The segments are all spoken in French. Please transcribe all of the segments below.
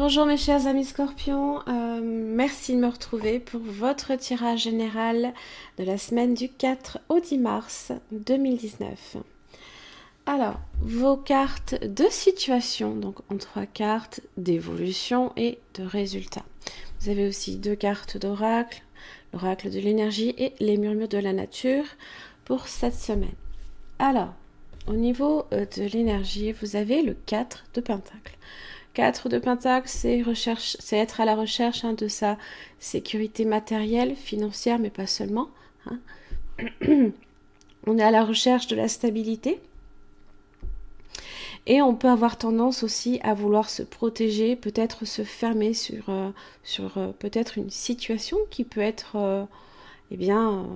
Bonjour mes chers amis scorpions, merci de me retrouver pour votre tirage général de la semaine du 4 au 10 mars 2019. Alors, vos cartes de situation, donc en 3 cartes d'évolution et de résultats. Vous avez aussi 2 cartes d'oracle, l'oracle de l'énergie et les murmures de la nature pour cette semaine. Alors, au niveau de l'énergie, vous avez le 4 de Pentacles. 4 de Pentacle, c'est être à la recherche de sa sécurité matérielle, financière, mais pas seulement. On est à la recherche de la stabilité. Et on peut avoir tendance aussi à vouloir se protéger, peut-être se fermer sur peut-être une situation qui peut être, on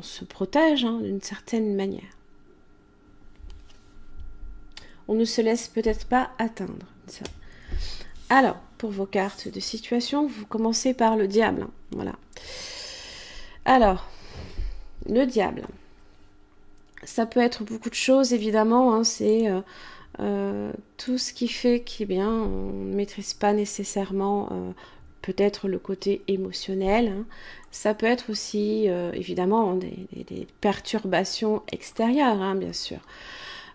se protège d'une certaine manière. On ne se laisse peut-être pas atteindre. Ça. Alors, pour vos cartes de situation, vous commencez par le diable. Voilà. Alors, le diable. Ça peut être beaucoup de choses, évidemment. C'est tout ce qui fait qu'on ne maîtrise pas nécessairement peut-être le côté émotionnel. Ça peut être aussi, évidemment, des perturbations extérieures, bien sûr.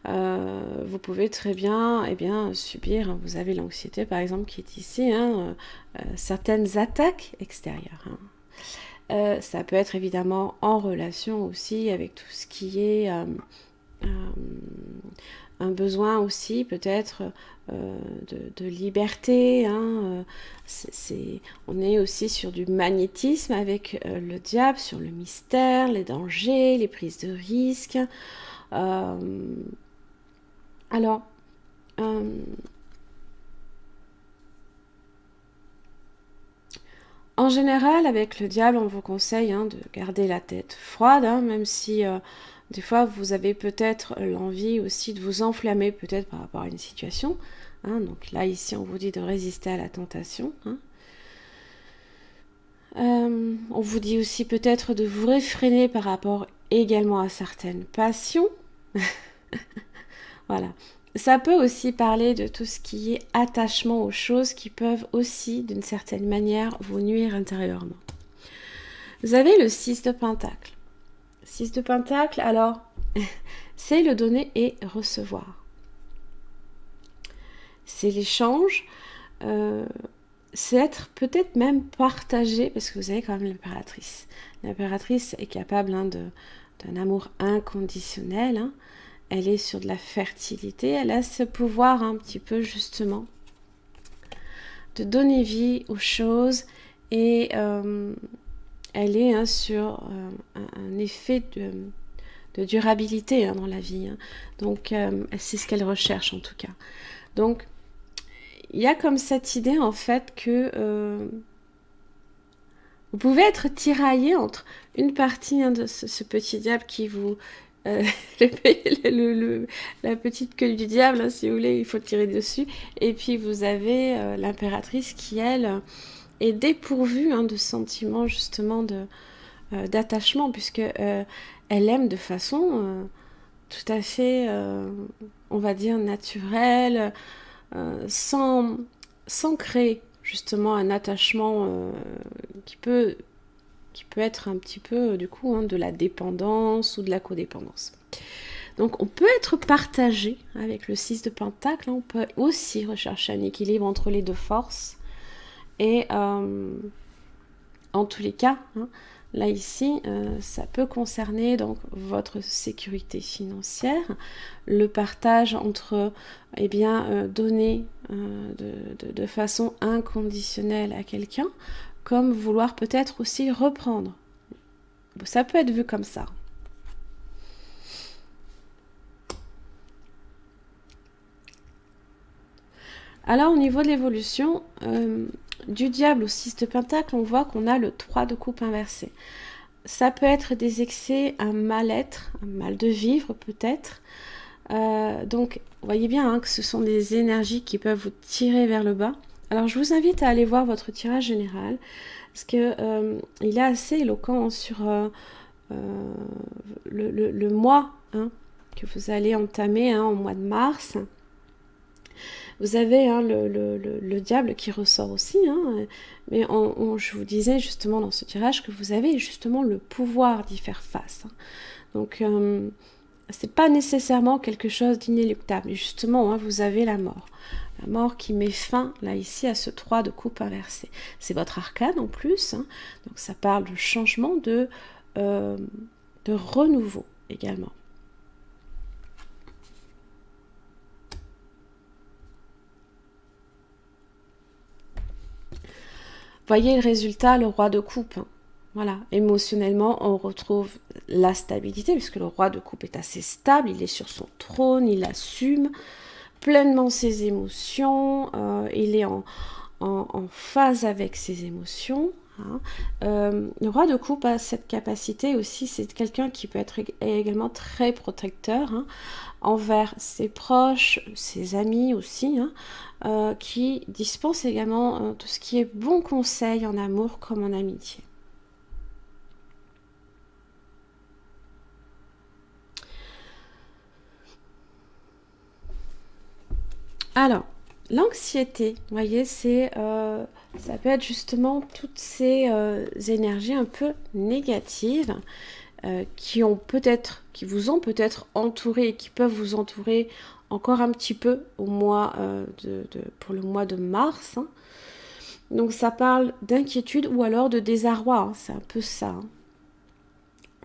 Vous pouvez très bien, subir, vous avez l'anxiété par exemple qui est ici, certaines attaques extérieures. Ça peut être évidemment en relation aussi avec tout ce qui est un besoin aussi peut-être de liberté. On est aussi sur du magnétisme avec le diable, sur le mystère, les dangers, les prises de risques. Alors, en général, avec le diable, on vous conseille de garder la tête froide, même si des fois vous avez peut-être l'envie aussi de vous enflammer peut-être par rapport à une situation. Donc là, ici, on vous dit de résister à la tentation. On vous dit aussi peut-être de vous réfréner par rapport également à certaines passions. Voilà. Ça peut aussi parler de tout ce qui est attachement aux choses qui peuvent aussi, d'une certaine manière, vous nuire intérieurement. Vous avez le 6 de Pentacle. 6 de Pentacle, alors, c'est le donner et recevoir. C'est l'échange, c'est être peut-être même partagé, parce que vous avez quand même l'impératrice. L'impératrice est capable d'un amour inconditionnel, Elle est sur de la fertilité, elle a ce pouvoir un petit peu justement de donner vie aux choses et elle est sur un effet de durabilité dans la vie. Donc c'est ce qu'elle recherche en tout cas. Donc il y a comme cette idée en fait que vous pouvez être tiraillé entre une partie de ce petit diable qui vous... la petite queue du diable, si vous voulez, il faut tirer dessus. Et puis vous avez l'impératrice qui, elle, est dépourvue de sentiments justement d'attachement, puisque elle aime de façon tout à fait, on va dire, naturelle, sans créer justement un attachement qui peut être un petit peu, du coup, de la dépendance ou de la codépendance. Donc, on peut être partagé avec le 6 de Pentacle. On peut aussi rechercher un équilibre entre les deux forces. Et en tous les cas, là, ici, ça peut concerner donc votre sécurité financière, le partage entre, donner de façon inconditionnelle à quelqu'un, comme vouloir peut-être aussi reprendre. Ça peut être vu comme ça. Alors au niveau de l'évolution, du diable au 6 de Pentacle, on voit qu'on a le 3 de coupe inversé. Ça peut être des excès, un mal-être, un mal de vivre peut-être. Donc vous voyez bien que ce sont des énergies qui peuvent vous tirer vers le bas. Alors je vous invite à aller voir votre tirage général, parce que il est assez éloquent sur le mois que vous allez entamer en mois de mars. Vous avez hein, le diable qui ressort aussi, hein, mais je vous disais justement dans ce tirage que vous avez justement le pouvoir d'y faire face. Hein. Donc, c'est pas nécessairement quelque chose d'inéluctable. Justement, hein, vous avez la mort. La mort qui met fin, là, ici, à ce 3 de coupe inversé. C'est votre arcane en plus. Hein, donc, ça parle de changement, de renouveau également. Voyez le résultat, le roi de coupe. Hein. Voilà, émotionnellement, on retrouve la stabilité, puisque le roi de coupe est assez stable, il est sur son trône, il assume pleinement ses émotions, il est en phase avec ses émotions. Hein. Le roi de coupe a cette capacité aussi, c'est quelqu'un qui peut être également très protecteur hein, envers ses proches, ses amis aussi, hein, qui dispense également tout ce qui est bon conseil en amour comme en amitié. Alors, l'anxiété, vous voyez, c'est, ça peut être justement toutes ces énergies un peu négatives qui vous ont peut-être entouré et qui peuvent vous entourer encore un petit peu au mois pour le mois de mars. Hein. Donc ça parle d'inquiétude ou alors de désarroi, hein, c'est un peu ça.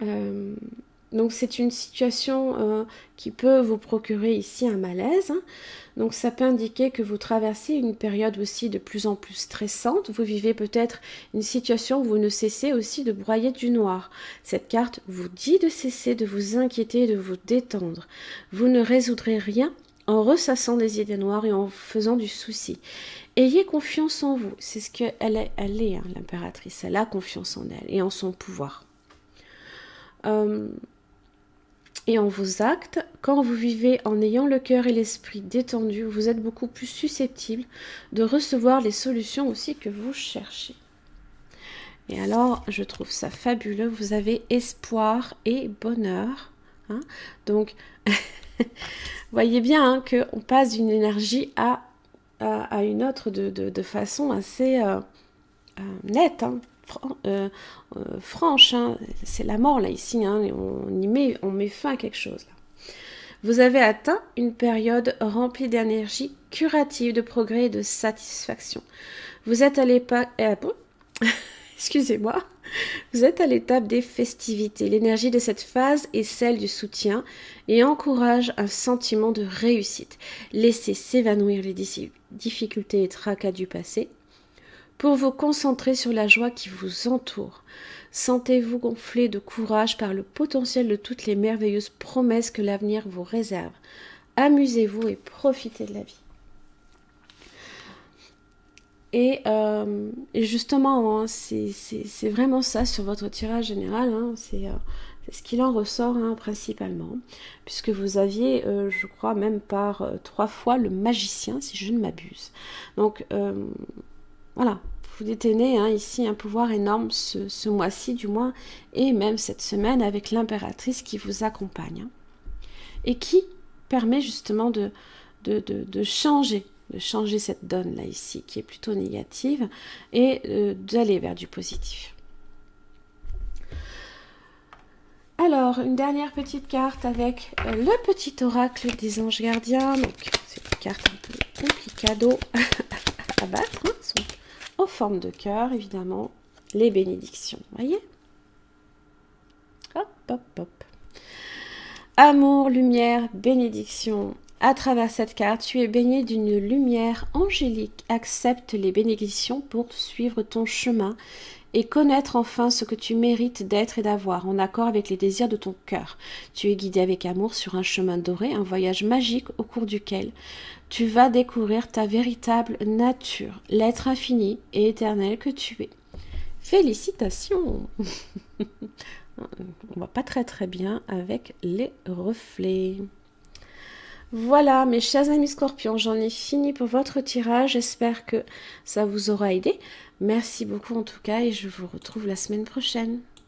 Hein. Donc c'est une situation qui peut vous procurer ici un malaise. Hein. Donc ça peut indiquer que vous traversez une période aussi de plus en plus stressante. Vous vivez peut-être une situation où vous ne cessez aussi de broyer du noir. Cette carte vous dit de cesser de vous inquiéter et de vous détendre. Vous ne résoudrez rien en ressassant des idées noires et en faisant du souci. Ayez confiance en vous. C'est ce qu'elle est, hein, l'impératrice. Elle a confiance en elle et en son pouvoir. Et en vos actes, quand vous vivez en ayant le cœur et l'esprit détendus, vous êtes beaucoup plus susceptible de recevoir les solutions aussi que vous cherchez. Et alors, je trouve ça fabuleux, vous avez espoir et bonheur. Hein. Donc, voyez bien hein, qu'on passe d'une énergie à une autre de façon assez nette. Hein. Franche, hein, c'est la mort là ici, hein, on met fin à quelque chose. Là. Vous avez atteint une période remplie d'énergie curative, de progrès et de satisfaction. Vous êtes à l'époque... Excusez-moi. Vous êtes à l'étape des festivités. L'énergie de cette phase est celle du soutien et encourage un sentiment de réussite. Laissez s'évanouir les difficultés et tracas du passé pour vous concentrer sur la joie qui vous entoure. Sentez-vous gonflé de courage par le potentiel de toutes les merveilleuses promesses que l'avenir vous réserve. Amusez-vous et profitez de la vie. Et justement, hein, c'est vraiment ça sur votre tirage général, hein, c'est ce qu'il en ressort hein, principalement, puisque vous aviez, je crois, même par 3 fois le magicien, si je ne m'abuse. Donc, voilà, vous détenez hein, ici un pouvoir énorme ce mois-ci du moins, et même cette semaine avec l'impératrice qui vous accompagne, hein, et qui permet justement de changer cette donne là ici, qui est plutôt négative, et d'aller vers du positif. Alors, une dernière petite carte avec le petit oracle des anges gardiens. Donc, c'est une carte un peu complicado à battre. Hein, sont en forme de cœur, évidemment. Les bénédictions, voyez. Hop, hop, hop. Amour, lumière, bénédiction. À travers cette carte, tu es baigné d'une lumière angélique. Accepte les bénédictions pour suivre ton chemin et connaître enfin ce que tu mérites d'être et d'avoir, en accord avec les désirs de ton cœur. Tu es guidé avec amour sur un chemin doré, un voyage magique au cours duquel tu vas découvrir ta véritable nature, l'être infini et éternel que tu es. Félicitations. On va pas très bien avec les reflets. Voilà, mes chers amis scorpions, j'en ai fini pour votre tirage. J'espère que ça vous aura aidé. Merci beaucoup en tout cas et je vous retrouve la semaine prochaine.